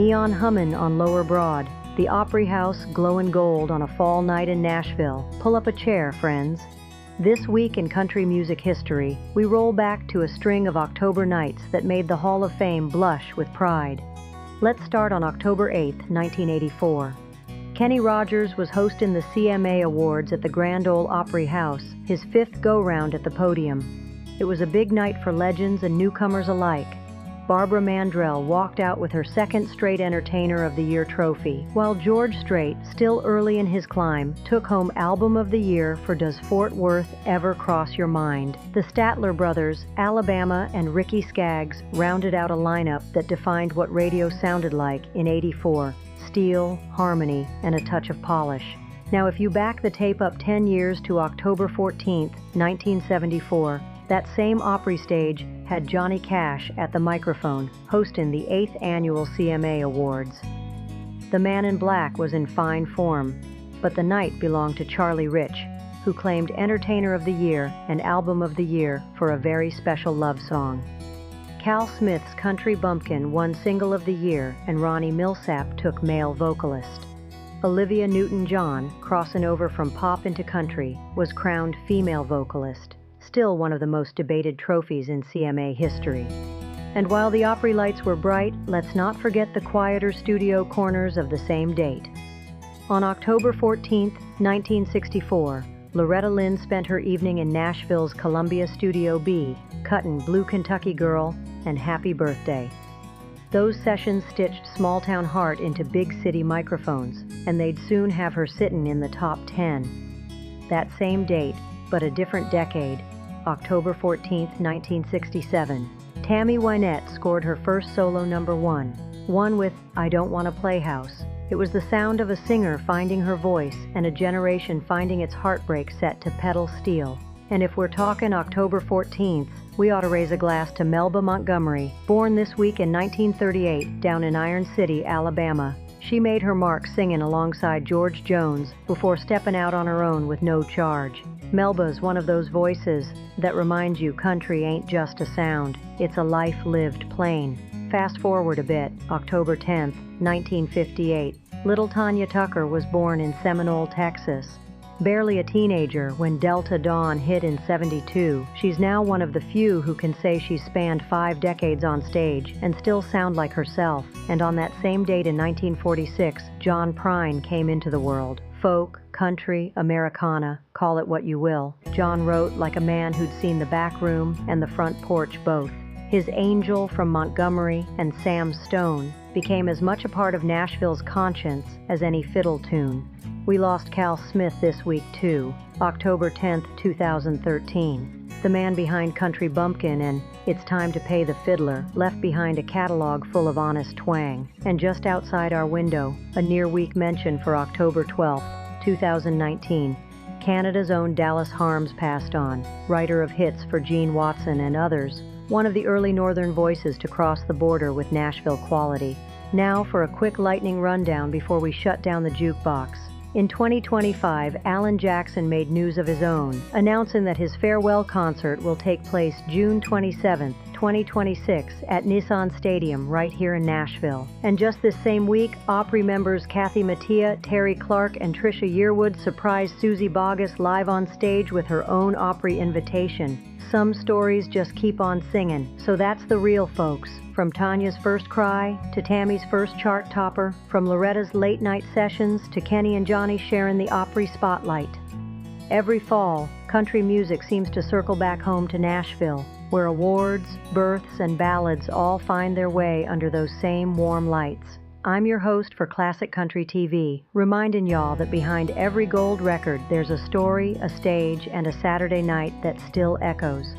neon hummin' on Lower Broad, the Opry House glowing gold on a fall night in Nashville. Pull up a chair, friends. This week in country music history, we roll back to a string of October nights that made the Hall of Fame blush with pride. Let's start on October 8, 1984. Kenny Rogers was hosting the CMA Awards at the Grand Ole Opry House, his fifth go-round at the podium. It was a big night for legends and newcomers alike. Barbara Mandrell walked out with her second straight Entertainer of the Year trophy, while George Strait, still early in his climb, took home Album of the Year for Does Fort Worth Ever Cross Your Mind. The Statler brothers, Alabama and Ricky Skaggs, rounded out a lineup that defined what radio sounded like in '84. Steel, harmony, and a touch of polish. Now if you back the tape up 10 years to October 14, 1974, that same Opry stage had Johnny Cash at the microphone, hosting the 8th annual CMA Awards. The Man in Black was in fine form, but the night belonged to Charlie Rich, who claimed Entertainer of the Year and Album of the Year for a very special love song. Cal Smith's Country Bumpkin won Single of the Year, and Ronnie Milsap took Male Vocalist. Olivia Newton-John, crossing over from pop into country, was crowned Female Vocalist, still one of the most debated trophies in CMA history. And while the Opry lights were bright, let's not forget the quieter studio corners of the same date. On October 14, 1964, Loretta Lynn spent her evening in Nashville's Columbia Studio B, cutting Blue Kentucky Girl and Happy Birthday. Those sessions stitched Small-Town Heart into big city microphones, and they'd soon have her sitting in the top 10. That same date, but a different decade, October 14, 1967, Tammy Wynette scored her first solo #1 with I Don't Want to Play House. It was the sound of a singer finding her voice and a generation finding its heartbreak set to pedal steel. And if we're talking October 14th, we ought to raise a glass to Melba Montgomery, born this week in 1938 down in Iron City, Alabama. She made her mark singing alongside George Jones before stepping out on her own with no charge. Melba's one of those voices that reminds you country ain't just a sound, it's a life lived plain. Fast forward a bit, October 10th, 1958, little Tanya Tucker was born in Seminole, Texas. Barely a teenager when Delta Dawn hit in '72, she's now one of the few who can say she's spanned 5 decades on stage and still sound like herself. And on that same date in 1946, John Prine came into the world. Folk, country, Americana, call it what you will. John wrote like a man who'd seen the back room and the front porch both. His Angel from Montgomery and Sam Stone became as much a part of Nashville's conscience as any fiddle tune. We lost Cal Smith this week too, October 10, 2013. The man behind Country Bumpkin and It's Time to Pay the Fiddler left behind a catalog full of honest twang. And just outside our window, a near-week mention for October 12, 2019. Canada's own Dallas Harms passed on, writer of hits for Gene Watson and others, one of the early northern voices to cross the border with Nashville quality. Now for a quick lightning rundown before we shut down the jukebox. In 2025, Alan Jackson made news of his own, announcing that his farewell concert will take place June 27, 2026 at Nissan Stadium right here in Nashville. And just this same week, Opry members Kathy Mattea, Terry Clark, and Trisha Yearwood surprised Susie Boggess live on stage with her own Opry invitation. Some stories just keep on singing, so that's the real folks. From Tanya's first cry to Tammy's first chart topper, from Loretta's late night sessions to Kenny and Johnny sharing the Opry spotlight. Every fall, country music seems to circle back home to Nashville, where awards, births, and ballads all find their way under those same warm lights. I'm your host for Classic Country TV, reminding y'all that behind every gold record there's a story, a stage, and a Saturday night that still echoes.